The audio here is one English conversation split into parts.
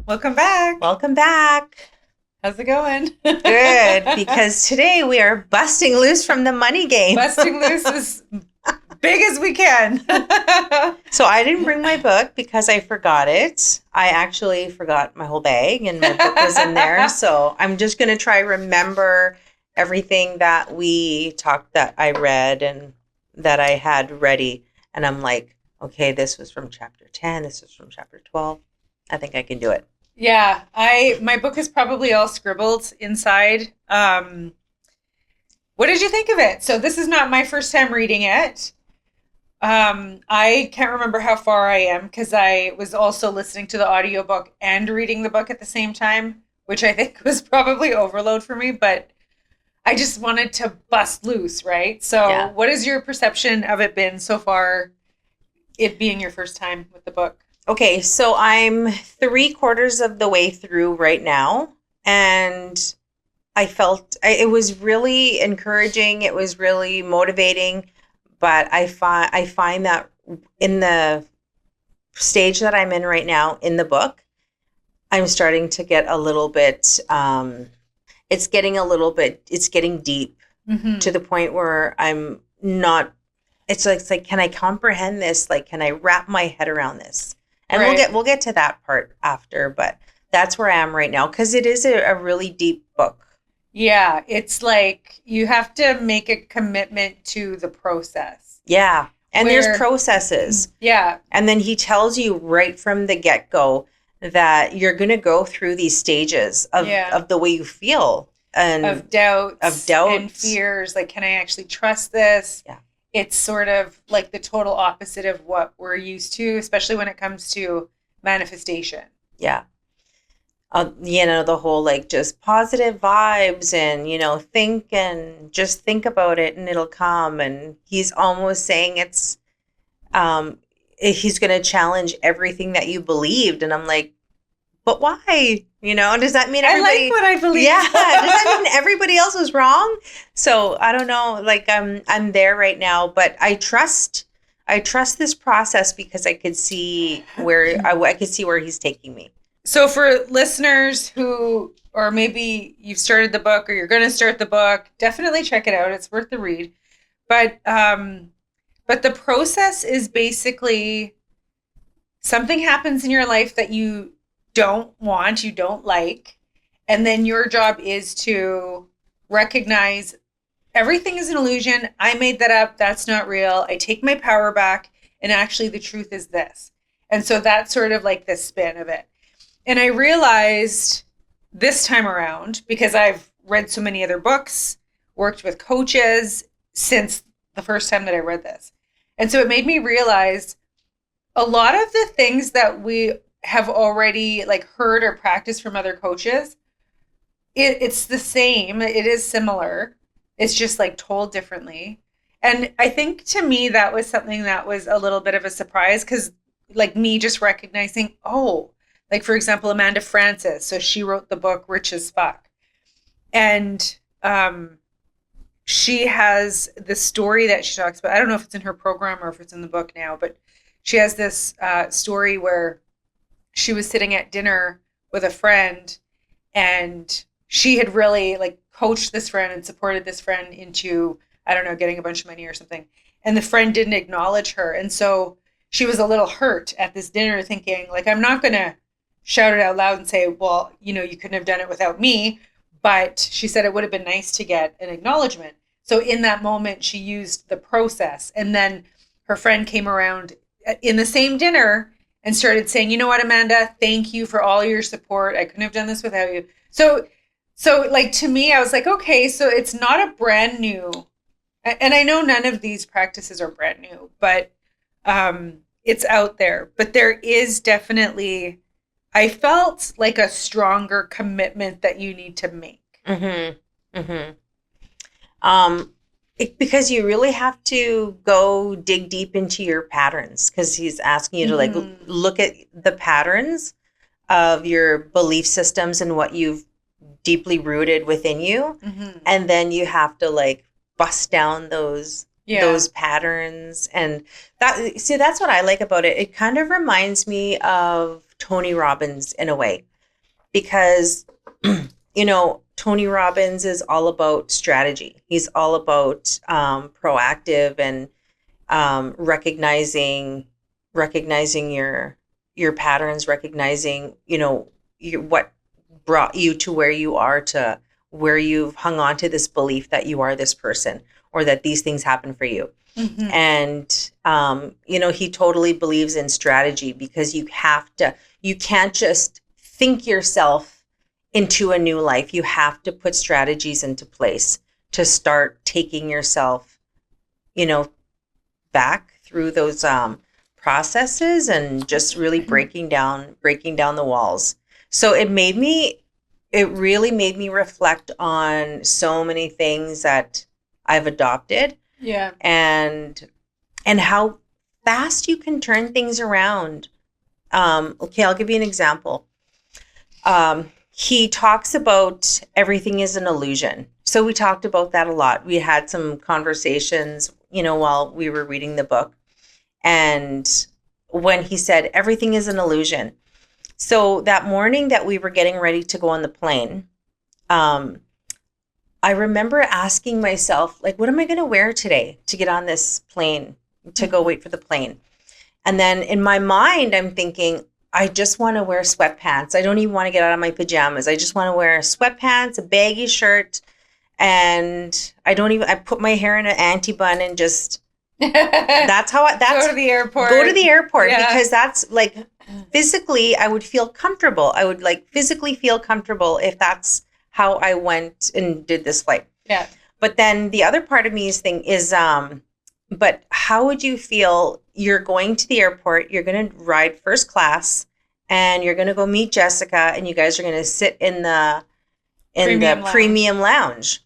Welcome back. Welcome back. How's it going? Good, because today we are busting loose from the money game. Busting loose as big as we can. So I didn't bring my book because I forgot it. I actually forgot my whole bag and my book was in there. So I'm just going to try remember everything that we talked, that I read and that I had ready. And I'm like, okay, this was from chapter 10. This was from chapter 12. I think I can do it. Yeah, my book is probably all scribbled inside. What did you think of it? So this is not my first time reading it. I can't remember how far I am because I was also listening to the audiobook and reading the book at the same time, which I think was probably overload for me, but I just wanted to bust loose, right? So What has your perception of it been so far, it being your first time with the book? Okay, so I'm 3/4 of the way through right now, and I felt it was really encouraging. It was really motivating, but I find that in the stage that I'm in right now in the book, I'm starting to get a little bit. It's getting deep to the point where I'm not. It's like, can I comprehend this? Like, can I wrap my head around this? And Right. we'll get to that part after, but that's where I am right now because it is a really deep book. Yeah, it's like you have to make a commitment to the process. Yeah. And there's processes. Yeah. And then he tells you right from the get-go that you're going to go through these stages of the way you feel. And of doubts and doubts. fears. Like, can I actually trust this? Yeah. It's sort of like the total opposite of what we're used to, especially when it comes to manifestation. Yeah. The whole like just positive vibes and, just think about it and it'll come. And he's almost saying he's going to challenge everything that you believed. And I'm like, but why? Does that mean everybody? I like what I believe. Yeah. Does that mean everybody else was wrong? So I don't know. Like I'm there right now, but I trust this process because I could see where I could see where he's taking me. So for listeners who, or maybe you've started the book or you're going to start the book, definitely check it out. It's worth the read. But the process is basically something happens in your life that you don't want, you don't like. And then your job is to recognize everything is an illusion. I made that up. That's not real. I take my power back. And actually the truth is this. And so that's sort of like the spin of it. And I realized this time around, because I've read so many other books, worked with coaches since the first time that I read this. And so it made me realize a lot of the things that we have already like heard or practiced from other coaches, it's the same. It is similar. It's just like told differently. And I think to me, that was something that was a little bit of a surprise because like me just recognizing, like for example, Amanda Frances. So she wrote the book Rich as Fuck. And she has the story that she talks about. I don't know if it's in her program or if it's in the book now, but she has this story where she was sitting at dinner with a friend and she had really like coached this friend and supported this friend into, I don't know, getting a bunch of money or something. And the friend didn't acknowledge her. And so she was a little hurt at this dinner thinking like, I'm not going to shout it out loud and say, well, you couldn't have done it without me. But she said it would have been nice to get an acknowledgement. So in that moment, she used the process. And then her friend came around in the same dinner and started saying, you know what, Amanda, thank you for all your support. I couldn't have done this without you. So like to me, I was like, okay, so it's not a brand new, and I know none of these practices are brand new, but it's out there. But there is definitely, I felt like a stronger commitment that you need to make. Mm-hmm. Mm-hmm. Because you really have to go dig deep into your patterns because he's asking you to like look at the patterns of your belief systems and what you've deeply rooted within you. And then you have to like bust down those patterns. And that's what I like about it. It kind of reminds me of Tony Robbins in a way. because, Tony Robbins is all about strategy. He's all about proactive and recognizing your patterns, recognizing, what brought you to where you are, to where you've hung on to this belief that you are this person or that these things happen for you. Mm-hmm. And, he totally believes in strategy, because you can't just think yourself into a new life. You have to put strategies into place to start taking yourself, back through those processes and just really breaking down the walls. So it really made me reflect on so many things that I've adopted. Yeah. And how fast you can turn things around. Okay, I'll give you an example. He talks about everything is an illusion. So we talked about that a lot. We had some conversations, while we were reading the book. And when he said everything is an illusion. So that morning that we were getting ready to go on the plane, I remember asking myself, like, what am I going to wear today to get on this plane, to go wait for the plane? And then in my mind, I'm thinking, I just want to wear sweatpants. I don't even want to get out of my pajamas. I just want to wear sweatpants, a baggy shirt, and I put my hair in an anti-bun and just, go to the airport. Go to the airport, because that's like, physically, I would feel comfortable. I would physically feel comfortable if that's how I went and did this flight. Yeah. But then the other part of me is, but how would you feel? You're going to the airport, you're going to ride first class, and you're going to go meet Jessica, and you guys are going to sit in the premium lounge.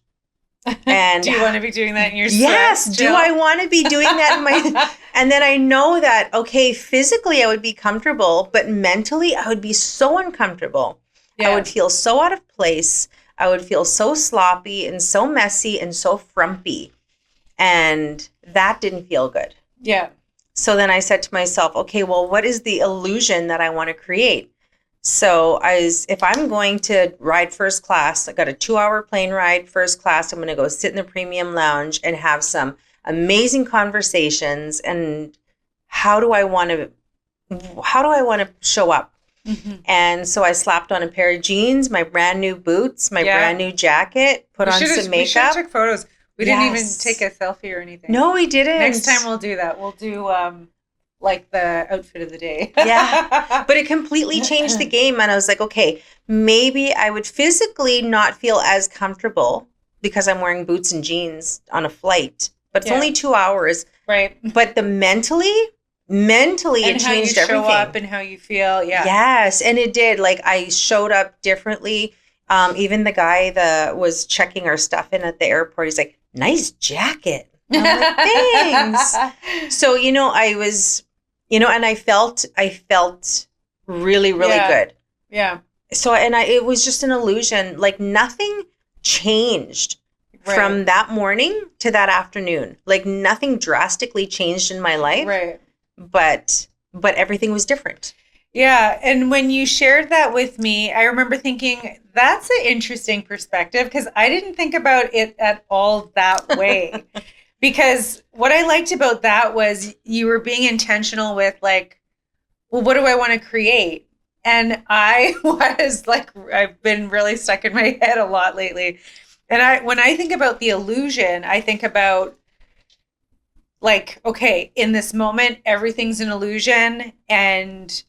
And do you want to be doing that in your yes, sweats, do I want to be doing that in my and then I know that, okay, physically I would be comfortable, but mentally I would be so uncomfortable. Yeah. I would feel so out of place. I would feel so sloppy and so messy and so frumpy. And that didn't feel good. Yeah. So then I said to myself, okay, well, what is the illusion that I want to create? So if I'm going to ride first class, I got a 2-hour plane ride first class. I'm going to go sit in the premium lounge and have some amazing conversations. And how do I want to show up? Mm-hmm. And so I slapped on a pair of jeans, my brand new boots, my brand new jacket, put on some makeup. We should have took photos. We didn't even take a selfie or anything. No, we didn't. Next time we'll do that. We'll do the outfit of the day. Yeah. But it completely changed the game. And I was like, okay, maybe I would physically not feel as comfortable because I'm wearing boots and jeans on a flight. But it's only 2 hours. Right. But mentally it changed everything. And how you show up and how you feel. Yeah. Yes. And it did. Like, I showed up differently. Even the guy that was checking our stuff in at the airport, he's like, nice jacket. And I'm like, thanks. So, I was, and I felt really, really good. Yeah. So, it was just an illusion. Like, nothing changed from that morning to that afternoon. Like, nothing drastically changed in my life. Right. But everything was different. Yeah. And when you shared that with me, I remember thinking, that's an interesting perspective, because I didn't think about it at all that way. Because what I liked about that was you were being intentional with, like, well, what do I want to create? And I was like, I've been really stuck in my head a lot lately. And when I think about the illusion, I think about, like, okay, in this moment, everything's an illusion. And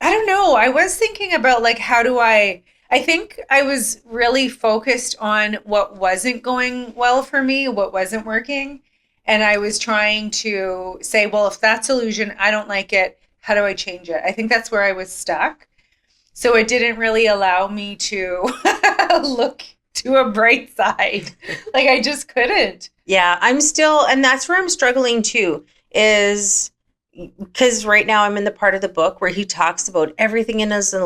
I don't know. I was thinking about, like, I think I was really focused on what wasn't going well for me, what wasn't working. And I was trying to say, well, if that's illusion, I don't like it. How do I change it? I think that's where I was stuck. So it didn't really allow me to look to a bright side. Like, I just couldn't. Yeah, and that's where I'm struggling too, is because right now I'm in the part of the book where he talks about everything is an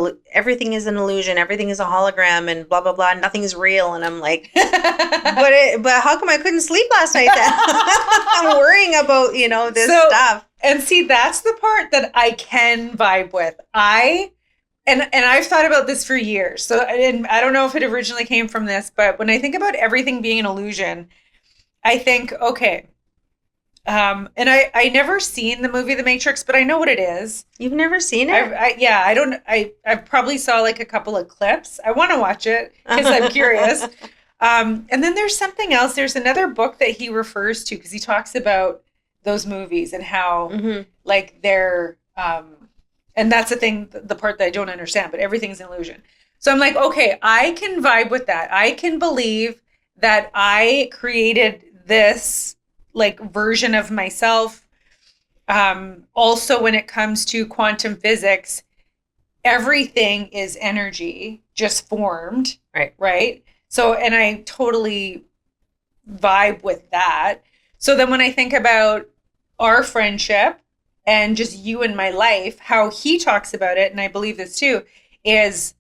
illusion, everything is a hologram, and blah blah blah, nothing is real. And I'm like, but how come I couldn't sleep last night then? I'm worrying about this stuff. And see, that's the part that I can vibe with. I and I've thought about this for years. So, and I don't know if it originally came from this, but when I think about everything being an illusion, I think, okay, and I never seen the movie The Matrix, but I know what it is. You've never seen it? I probably saw like a couple of clips. I want to watch it because I'm curious. And then there's something else. There's another book that he refers to because he talks about those movies and how like they're, and that's the thing, the part that I don't understand, but everything's an illusion. So I'm like, okay, I can vibe with that. I can believe that I created this like version of myself. Also, when it comes to quantum physics, everything is energy just formed. Right. So, and I totally vibe with that. So then when I think about our friendship and just you in my life, how he talks about it, and I believe this too, is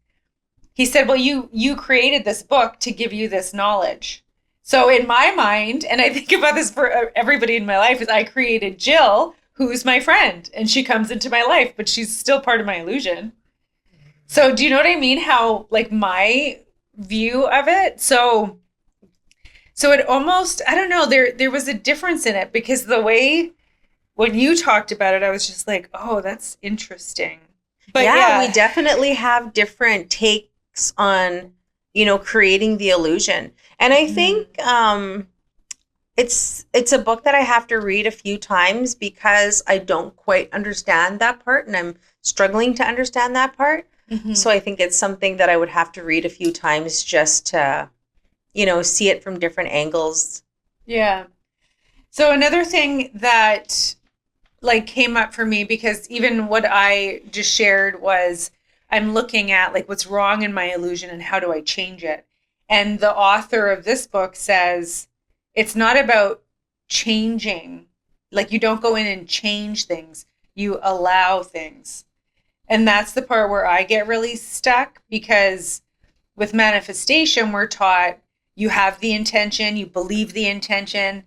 he said, well, you created this book to give you this knowledge. So in my mind, and I think about this for everybody in my life, is I created Jill, who's my friend, and she comes into my life, but she's still part of my illusion. So do you know what I mean? How like my view of it? So it almost, I don't know, there was a difference in it because the way when you talked about it, I was just like, oh, that's interesting. But yeah, we definitely have different takes on, creating the illusion. And I think it's a book that I have to read a few times because I don't quite understand that part and I'm struggling to understand that part. So I think it's something that I would have to read a few times just to, see it from different angles. Yeah. So another thing that like came up for me, because even what I just shared was I'm looking at like what's wrong in my illusion and how do I change it? And the author of this book says it's not about changing. Like you don't go in and change things. You allow things. And that's the part where I get really stuck because with manifestation, we're taught you have the intention, you believe the intention.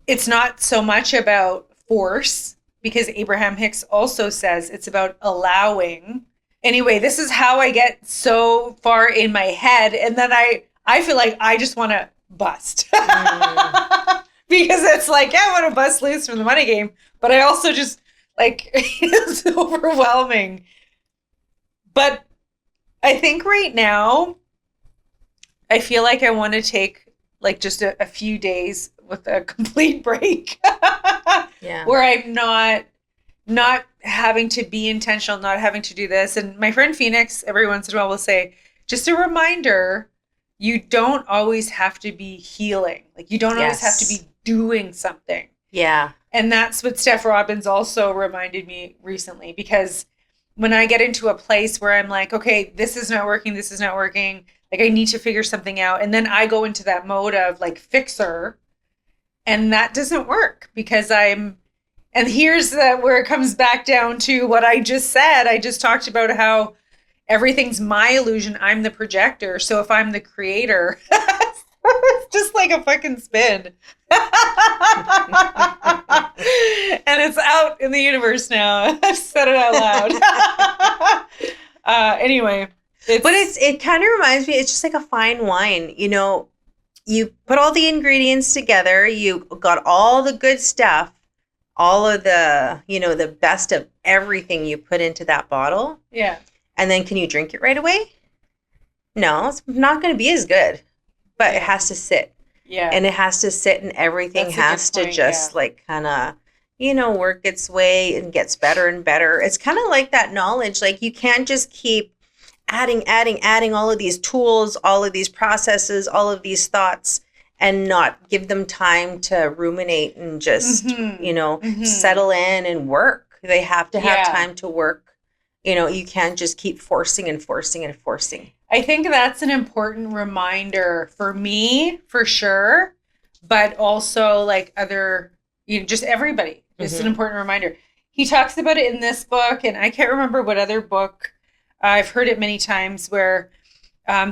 It's not so much about force because Abraham Hicks also says it's about allowing. Anyway, this is how I get so far in my head. And then I feel like I just want to bust because it's like, I want to bust loose from the money game. But I also just like, it's overwhelming. But I think right now, I feel like I want to take like just a few days with a complete break where I'm not having to be intentional, not having to do this. And my friend Phoenix every once in a while will say, just a reminder, you don't always have to be healing. Like you don't always have to be doing something. Yeah. And that's what Steph Robbins also reminded me recently, because when I get into a place where I'm like, okay, this is not working, like I need to figure something out. And then I go into that mode of like fixer, and that doesn't work because and here's where it comes back down to what I just said. I just talked about how everything's my illusion. I'm the projector. So if I'm the creator, it's just like a fucking spin. And it's out in the universe now. I've said it out loud. Anyway. It kind of reminds me, it's just like a fine wine. You put all the ingredients together, you got all the good stuff, all of the, the best of everything you put into that bottle. Yeah. And then can you drink it right away? No, it's not going to be as good, but it has to sit. Yeah. And it has to sit and everything has to just like kind of, work its way and gets better and better. It's kind of like that knowledge. Like you can't just keep adding all of these tools, all of these processes, all of these thoughts, and not give them time to ruminate and just, settle in and work. They have to have time to work. You can't just keep forcing and forcing and forcing. I think that's an important reminder for me, for sure, but also like other, just everybody. It's an important reminder. He talks about it in this book, and I can't remember what other book. I've heard it many times where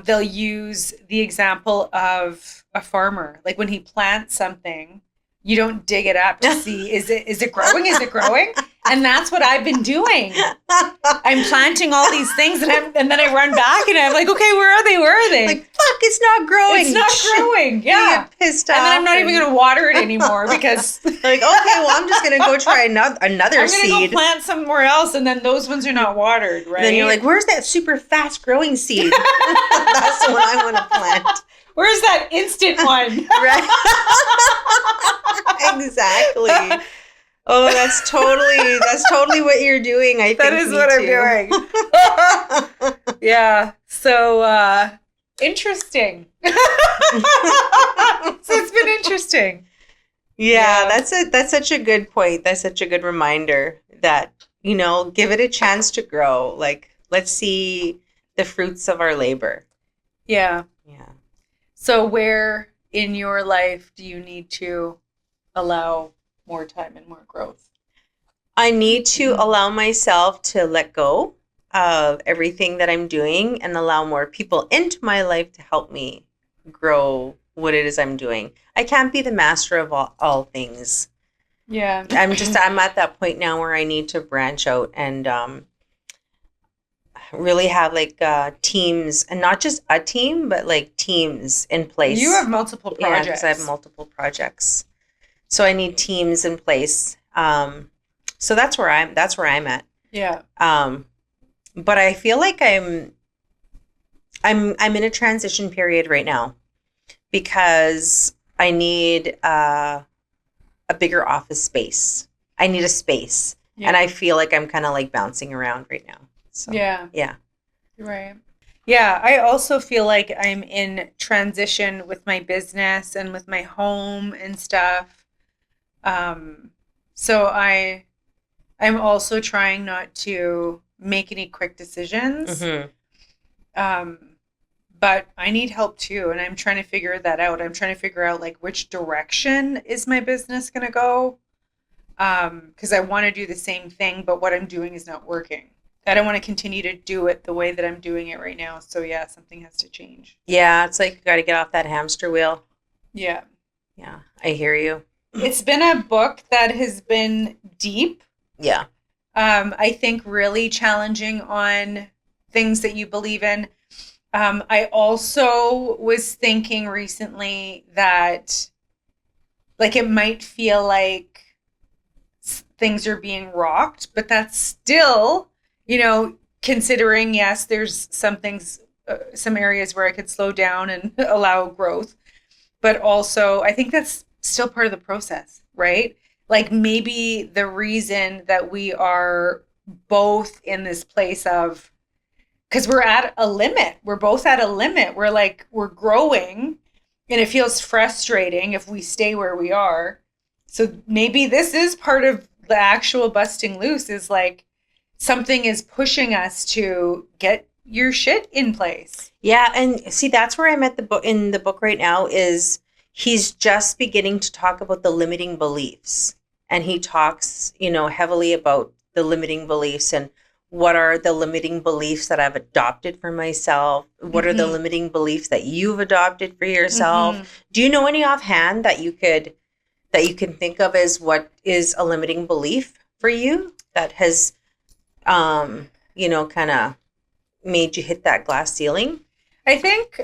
they'll use the example of a farmer. Like when he plants something, you don't dig it up to see, is it growing? Is it growing? And that's what I've been doing. I'm planting all these things and then I run back and I'm like, okay, where are they? Where are they? Like, fuck, it's not growing. It's not growing. Yeah. You get pissed off. And then I'm not even going to water it anymore because like, okay, well, I'm just going to go try another seed. I'm going to go plant somewhere else and then those ones are not watered, right? And then you're like, where's that super fast growing seed? That's the one I want to plant. Where's that instant one? Right. Exactly. Oh, that's totally what you're doing. I think that is what I'm doing. Yeah. So interesting. So it's been interesting. Yeah, that's such a good point. That's such a good reminder that, give it a chance to grow. Like, let's see the fruits of our labor. Yeah. Yeah. So where in your life do you need to allow more time and more growth? I need to allow myself to let go of everything that I'm doing and allow more people into my life to help me grow what it is I'm doing. I can't be the master of all things. Yeah. I'm at that point now where I need to branch out and really have like teams, and not just a team, but like teams in place. You have multiple projects. Yeah, because I have multiple projects. So I need teams in place. So that's where I'm at. Yeah. But I feel like I'm in a transition period right now because I need a bigger office space. I need a space. Yeah. And I feel like I'm kind of like bouncing around right now. So, yeah. Yeah. Right. Yeah, I also feel like I'm in transition with my business and with my home and stuff. So I'm also trying not to make any quick decisions. Mm-hmm. But I need help too, and I'm trying to figure that out. I'm trying to figure out like which direction is my business going to go. Because I want to do the same thing, but what I'm doing is not working. I don't want to continue to do it the way that I'm doing it right now. So yeah, something has to change. Yeah, it's like you got to get off that hamster wheel. Yeah. Yeah, I hear you. It's been a book that has been deep. Yeah. I think really challenging on things that you believe in. I also was thinking recently that like it might feel like things are being rocked, but that's still, considering, yes, there's some things, some areas where I could slow down and allow growth, but also I think that's still part of the process, right? Like maybe the reason that we are both in this place of, because we're at a limit, we're both at a limit, we're growing and it feels frustrating if we stay where we are. So maybe this is part of the actual busting loose, is like something is pushing us to get your shit in place. Yeah, and see, that's where I'm at in the book right now. Is he's just beginning to talk about the limiting beliefs, and he talks, heavily about the limiting beliefs and what are the limiting beliefs that I've adopted for myself. What are the limiting beliefs that you've adopted for yourself? Mm-hmm. Do you know any offhand that you can think of as what is a limiting belief for you that has, kind of made you hit that glass ceiling? I think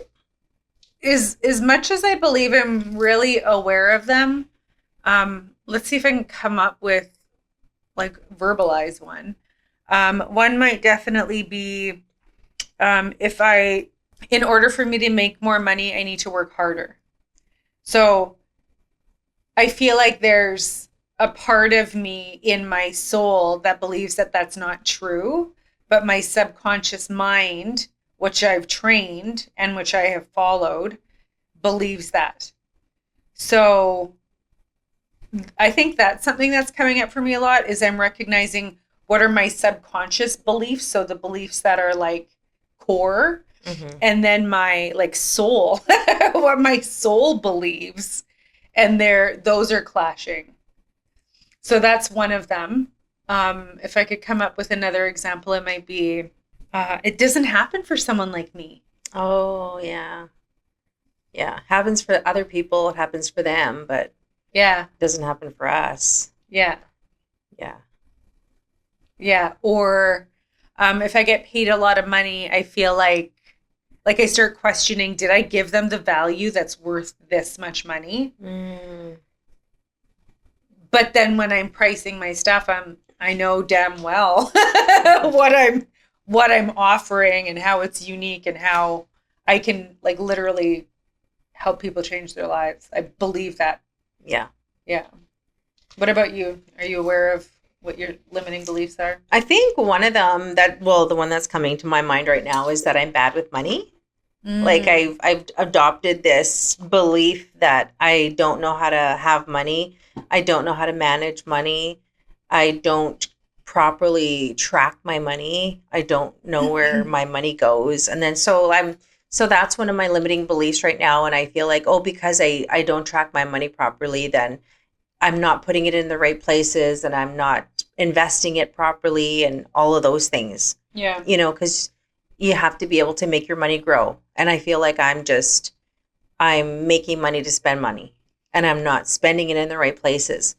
as much as I believe I'm really aware of them, let's see if I can come up with verbalize one. One might definitely be, in order for me to make more money, I need to work harder. So I feel like there's a part of me in my soul that believes that that's not true, but my subconscious mind, which I've trained and which I have followed, believes that. So I think that's something that's coming up for me a lot, is I'm recognizing what are my subconscious beliefs, so the beliefs that are core, and then my soul, what my soul believes, and those are clashing. So that's one of them. If I could come up with another example, it might be, it doesn't happen for someone like me. Oh, yeah. Yeah. Happens for other people. It happens for them, but yeah, it doesn't happen for us. Yeah. Yeah. Yeah. Or if I get paid a lot of money, I feel like I start questioning, did I give them the value that's worth this much money? Mm. But then when I'm pricing my stuff, I know damn well what I'm offering and how it's unique and how I can like literally help people change their lives. I believe that. Yeah. Yeah. What about you? Are you aware of what your limiting beliefs are? I think one of them the one that's coming to my mind right now is that I'm bad with money. Like I've adopted this belief that I don't know how to have money. I don't know how to manage money. I don't properly track my money. I don't know where my money goes. And then so that's one of my limiting beliefs right now. And I feel like, oh, because I don't track my money properly, then I'm not putting it in the right places and I'm not investing it properly and all of those things. Yeah. You know, because you have to be able to make your money grow. And I feel like I'm making money to spend money and I'm not spending it in the right places.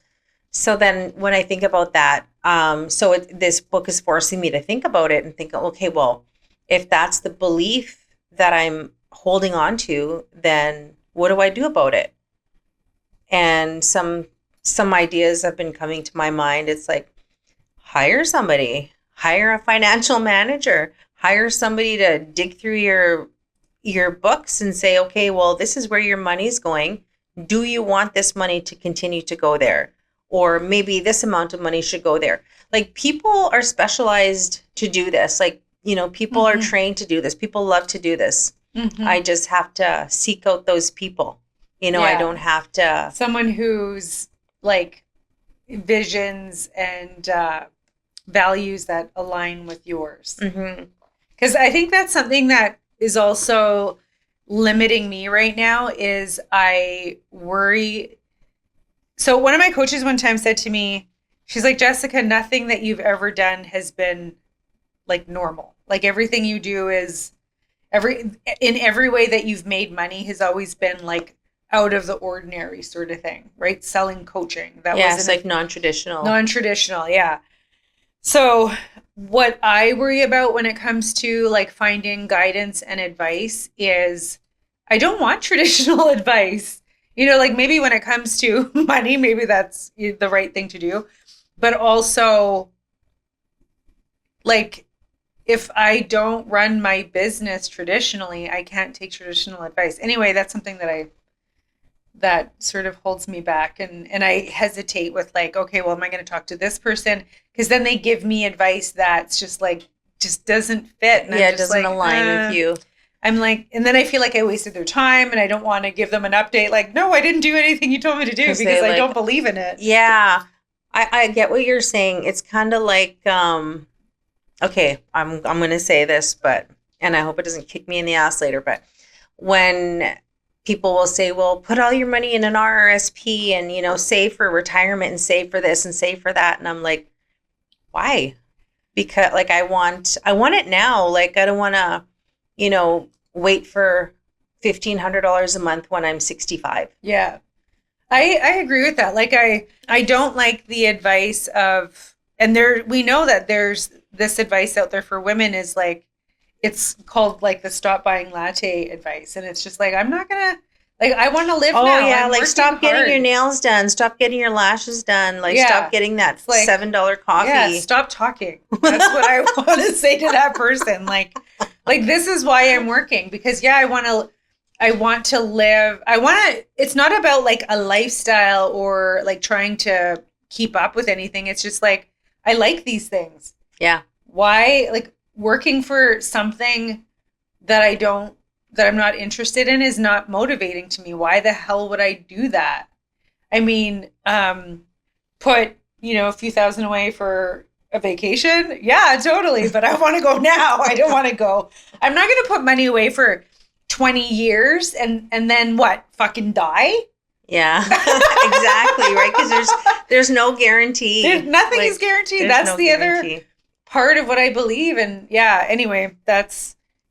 So then when I think about that, this book is forcing me to think about it and think, okay, well, if that's the belief that I'm holding on to, then what do I do about it? And some ideas have been coming to my mind. It's like, hire somebody, hire a financial manager, hire somebody to dig through your books and say, okay, well, this is where your money's going. Do you want this money to continue to go there? Or maybe this amount of money should go there. Like people are specialized to do this. Like, you know, people are trained to do this. People love to do this. I just have to seek out those people. You know, I don't have to. Someone who's like visions and values that align with yours. Because I think that's something that is also limiting me right now is I worry. So one of my coaches one time said to me, she's like, Jessica, nothing that you've ever done has been like normal. Like everything you do is in every way that you've made money has always been like out of the ordinary sort of thing, right? Selling coaching. That was like non-traditional. Non-traditional, yeah. So what I worry about when it comes to like finding guidance and advice is I don't want traditional advice. You know, like maybe when it comes to money, maybe that's the right thing to do. But also, like, if I don't run my business traditionally, I can't take traditional advice. Anyway, that's something that sort of holds me back. And I hesitate with like, okay, well, am I going to talk to this person? Because then they give me advice that's just doesn't fit. And it doesn't align with you. I'm like, and then I feel like I wasted their time and I don't want to give them an update. Like, no, I didn't do anything you told me to do because I don't believe in it. Yeah. I get what you're saying. It's kind of like, okay, I'm going to say this, and I hope it doesn't kick me in the ass later, but when people will say, well, put all your money in an RRSP and, you know, save for retirement and save for this and save for that. And I'm like, why? Because like, I want it now. Like, I don't want to, you know, wait for $1,500 a month when I'm 65. Yeah. I agree with that. Like, I don't like the advice of, and we know that there's this advice out there for women is like, it's called like the stop buying latte advice. And it's just like, I'm not going to, like, I want to live now. Oh yeah. Like stop getting your nails done. Stop getting your lashes done. Like stop getting that like, $7 coffee. Yeah, stop talking. That's what I want to say to that person. Like this is why I'm working because I want to live. It's not about like a lifestyle or like trying to keep up with anything. It's just like, I like these things. Yeah. Why like working for something that I'm not interested in is not motivating to me. Why the hell would I do that? I mean, put, you know, a few thousand away for a vacation. Yeah, totally. But I want to go now. I don't want to go. I'm not going to put money away for 20 years and then what? Fucking die? Yeah, exactly. Right. Because there's no guarantee. Nothing is guaranteed. That's no the guarantee. Other part of what I believe. And yeah, anyway,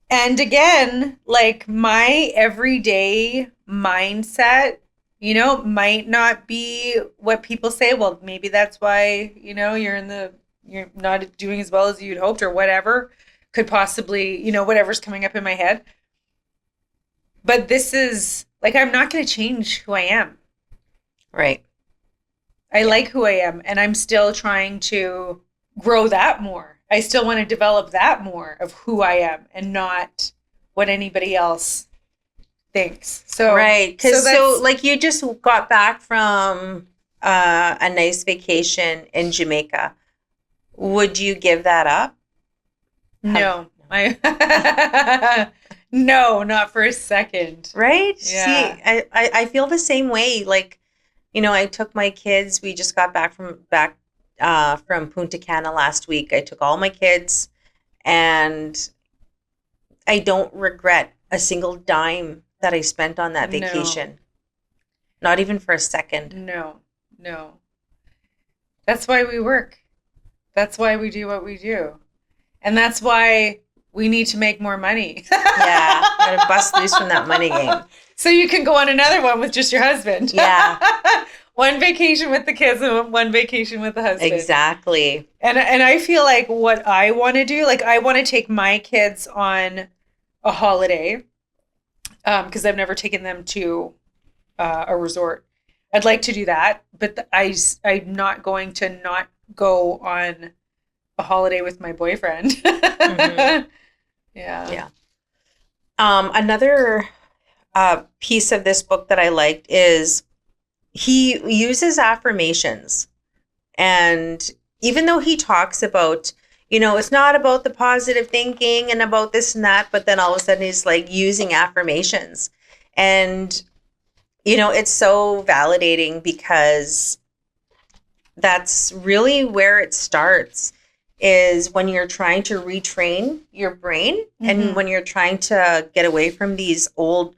and again, like my everyday mindset, you know, might not be what people say. Well, maybe that's why, you know, you're in the you're not doing as well as you'd hoped, or whatever could possibly, whatever's coming up in my head. But this is like, I'm not going to change who I am. Right. I like who I am, and I'm still trying to grow that more. I still want to develop that more of who I am and not what anybody else thinks. So right, because like you just got back from a nice vacation in Jamaica. Would you give that up? No, no, not for a second. Right? Yeah. See, I feel the same way. Like, I took my kids. We just got back from Punta Cana last week. I took all my kids, and I don't regret a single dime that I spent on that vacation. No. Not even for a second. No. That's why we work. That's why we do what we do. And that's why we need to make more money. Yeah. Gotta bust loose from that money game. So you can go on another one with just your husband. Yeah. One vacation with the kids and one vacation with the husband. Exactly. And I feel like what I want to do, like I want to take my kids on a holiday, because I've never taken them to a resort. I'd like to do that, but I'm not going to not go on a holiday with my boyfriend. Mm-hmm. Yeah. Another piece of this book that I liked is he uses affirmations. And even though he talks about, it's not about the positive thinking and about this and that, but then all of a sudden he's like using affirmations. And, it's so validating because that's really where it starts, is when you're trying to retrain your brain. Mm-hmm. And when you're trying to get away from these old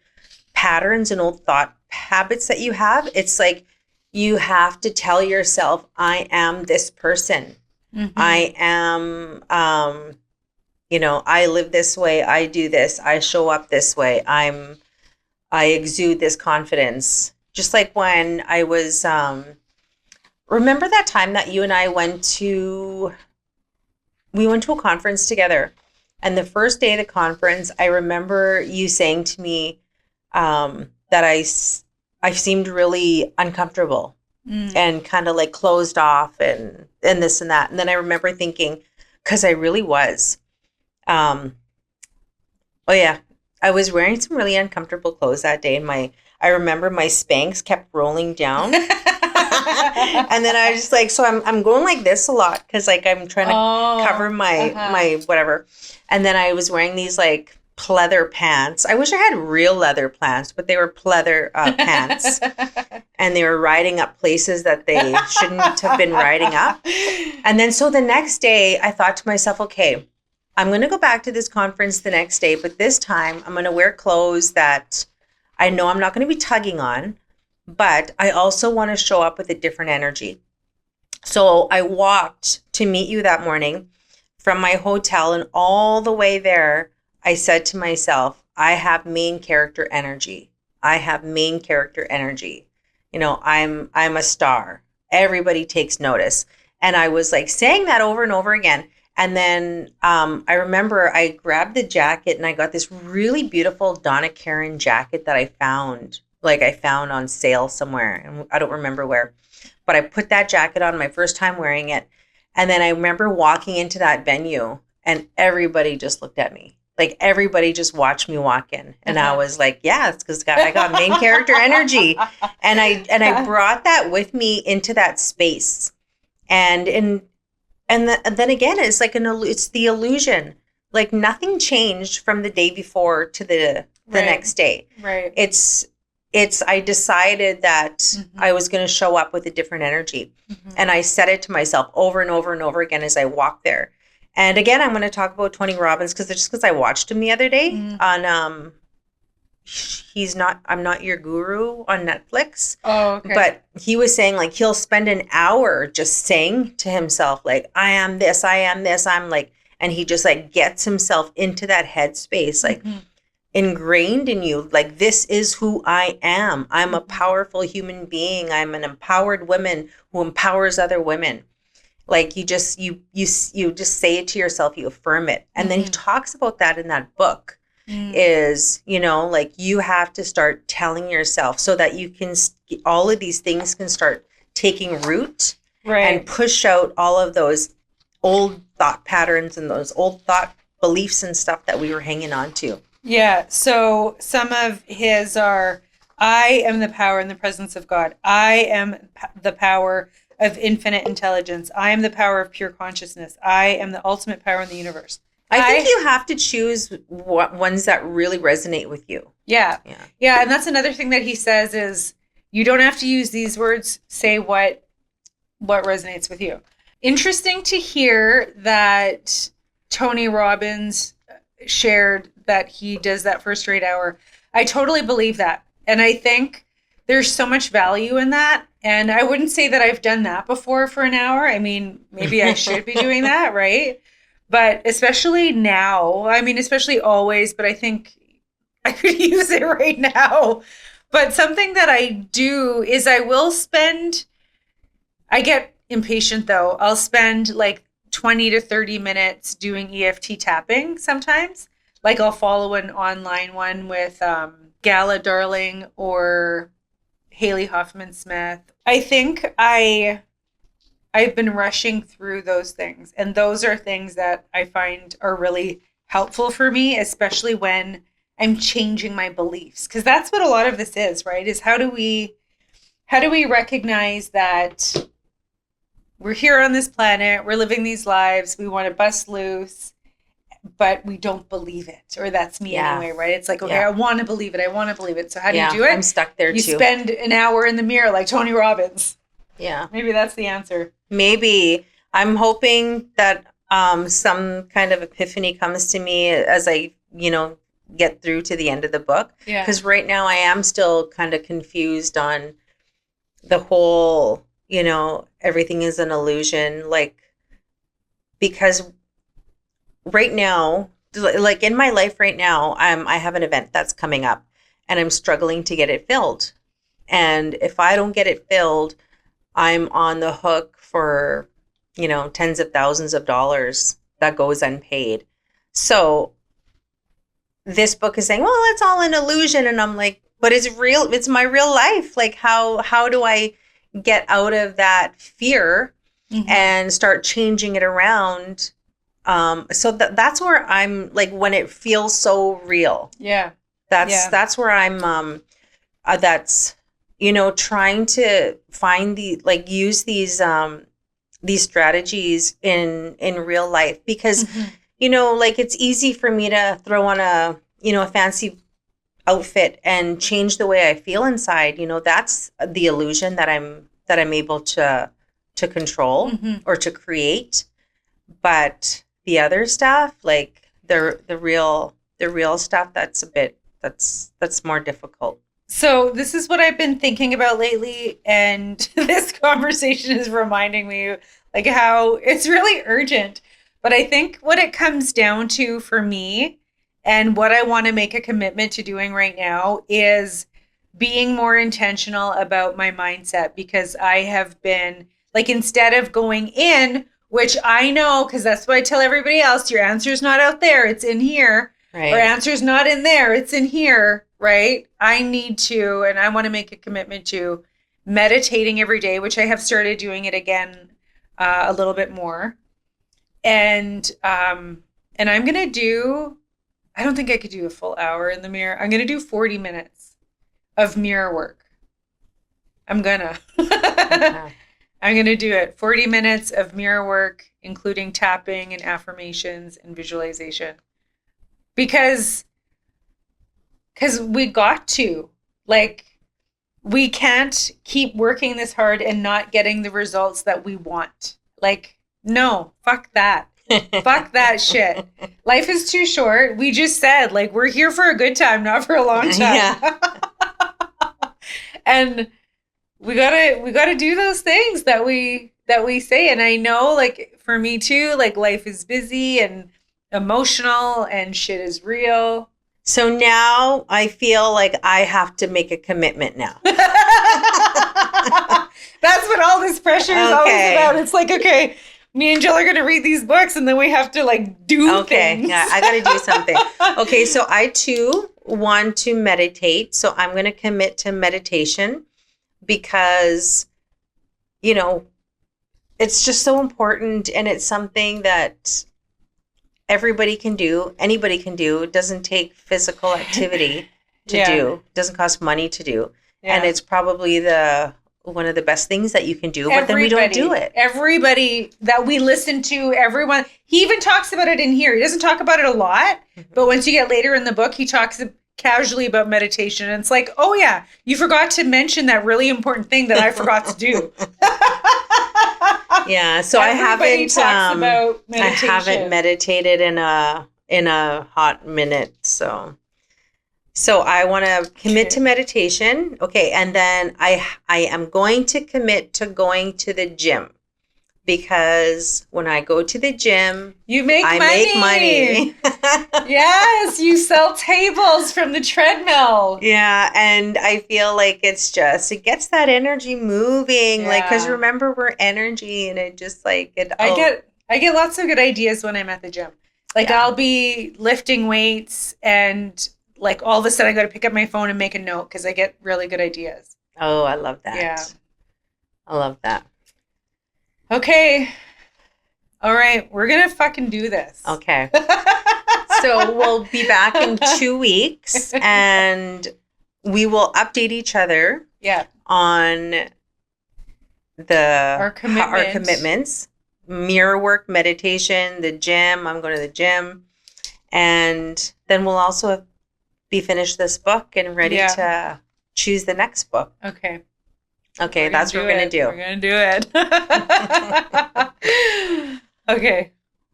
patterns and old thought habits that you have. It's like you have to tell yourself, I am this person. Mm-hmm. I am, I live this way. I do this. I show up this way. I exude this confidence. Just like when I was, remember that time that you and I went to a conference together. And the first day of the conference, I remember you saying to me that I seemed really uncomfortable and kind of like closed off and this and that. And then I remember thinking, because I really was. I was wearing some really uncomfortable clothes that day. And I remember my Spanx kept rolling down. And then I was just like, so I'm going like this a lot because like I'm trying to cover my whatever. And then I was wearing these like pleather pants. I wish I had real leather pants, but they were pleather pants. And they were riding up places that they shouldn't have been riding up. And then so the next day I thought to myself, okay, I'm going to go back to this conference the next day, but this time I'm going to wear clothes that I know I'm not going to be tugging on. But I also want to show up with a different energy. So I walked to meet you that morning from my hotel, and all the way there, I said to myself, I have main character energy. I have main character energy. I'm a star. Everybody takes notice. And I was like saying that over and over again. And then I remember I grabbed the jacket and I got this really beautiful Donna Karan jacket that I found on sale somewhere, and I don't remember where, but I put that jacket on my first time wearing it. And then I remember walking into that venue and everybody just looked at me. Like everybody just watched me walk in. And I was like, yeah, it's because I got main character energy. And I brought that with me into that space. And then again, it's like it's the illusion. Like nothing changed from the day before to the next day. Right. I decided that I was going to show up with a different energy. Mm-hmm. And I said it to myself over and over and over again as I walked there. And again, I'm going to talk about Tony Robbins because I watched him the other day on I'm Not Your Guru on Netflix. Oh, okay. But he was saying like he'll spend an hour just saying to himself like, I am this, I'm like, and he just like gets himself into that headspace like ingrained in you, like this is who I am. I'm a powerful human being. I'm an empowered woman who empowers other women. Like you just say it to yourself, you affirm it. And then he talks about that in that book is, like you have to start telling yourself so that you can, all of these things can start taking root and push out all of those old thought patterns and those old thought beliefs and stuff that we were hanging on to. Yeah. So some of his are, I am the power in the presence of God. I am the power of infinite intelligence. I am the power of pure consciousness. I am the ultimate power in the universe. I think you have to choose ones that really resonate with you. Yeah. And that's another thing that he says is you don't have to use these words. Say what resonates with you. Interesting to hear that Tony Robbins shared that he does that for a straight hour. I totally believe that. And I think there's so much value in that. And I wouldn't say that I've done that before for an hour. I mean, maybe I should be doing that, right? But especially now, I mean, especially always, but I think I could use it right now. But something that I do is I get impatient though. I'll spend like 20 to 30 minutes doing EFT tapping sometimes. Like I'll follow an online one with Gala Darling or Haley Hoffman Smith. I think I've been rushing through those things. And those are things that I find are really helpful for me, especially when I'm changing my beliefs. Because that's what a lot of this is, right? Is how do we recognize that we're here on this planet, we're living these lives, we want to bust loose, but we don't believe it. Or that's me anyway, right? It's like, okay, I want to believe it. So how do you do it? I'm stuck there too. You spend an hour in the mirror like Tony Robbins. Yeah. Maybe that's the answer. Maybe. I'm hoping that some kind of epiphany comes to me as I, get through to the end of the book. Yeah. Because right now I am still kind of confused on the whole, everything is an illusion. Like, because right now, like in my life right now, I have an event that's coming up and I'm struggling to get it filled. And if I don't get it filled, I'm on the hook for, tens of thousands of dollars that goes unpaid. So this book is saying, well, it's all an illusion. And I'm like, but it's real. It's my real life. Like, how do I get out of that fear and start changing it around? So that's where I'm like, when it feels so real. Yeah. That's where I'm, that's, trying to find use these strategies in real life because, it's easy for me to throw on a fancy outfit and change the way I feel inside. That's the illusion that I'm able to control or to create. But the other stuff, like the real stuff, that's more difficult. So this is what I've been thinking about lately, and this conversation is reminding me like how it's really urgent. But I think what it comes down to for me and what I want to make a commitment to doing right now is being more intentional about my mindset, because I have been like, instead of going in, which I know, because that's what I tell everybody else, your answer's not out there, it's in here. Right. Or answer's not in there, it's in here. Right? I need to, and I want to make a commitment to meditating every day, which I have started doing it again a little bit more. And I'm going to do, I don't think I could do a full hour in the mirror. I'm going to do 40 minutes of mirror work. I'm going to do it. 40 minutes of mirror work, including tapping and affirmations and visualization. Because we got to, like, we can't keep working this hard and not getting the results that we want. Like, no, fuck that. Fuck that shit. Life is too short. We just said, like, we're here for a good time, not for a long time. Yeah. And we gotta do those things that we say. And I know, like, for me too, like, life is busy and emotional and shit is real. So now I feel like I have to make a commitment now. That's what all this pressure is always about. It's like, okay, Me and Jill are going to read these books and then we have to like do things. Yeah, I got to do something. Okay, so I too want to meditate. So I'm going to commit to meditation because, you know, it's just so important, and it's something that everybody can do. Anybody can do. It doesn't take physical activity to do. It doesn't cost money to do. Yeah. And it's probably one of the best things that you can do, but then we don't do it. Everybody that we listen to, everyone, he even talks about it in here. He doesn't talk about it a lot, but once you get later in the book, he talks casually about meditation. And it's like, oh yeah, you forgot to mention that really important thing that I forgot to do. Yeah, so I haven't meditated in a hot minute, so I want to commit to meditation. Okay, and then I am going to commit to going to the gym, because when I go to the gym, I make money. Yes, you sell tables from the treadmill. Yeah, and I feel like it gets that energy moving. Yeah. Like, because remember, we're energy, and it just like it. I get lots of good ideas when I'm at the gym. Like, I'll be lifting weights, and like all of a sudden I got to pick up my phone and make a note because I get really good ideas. Oh, I love that. Yeah, I love that. Okay. All right. We're going to fucking do this. Okay. So we'll be back in 2 weeks, and we will update each other on our commitments. Mirror work, meditation, the gym. I'm going to the gym. And then we'll also be finished this book and ready to choose the next book. Okay. Okay, that's what we're going to do. We're going to do it. Okay.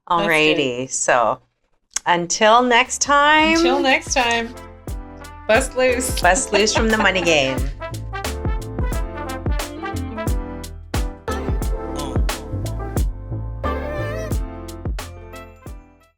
Alrighty. So until next time. Bust loose. Bust loose from the money game.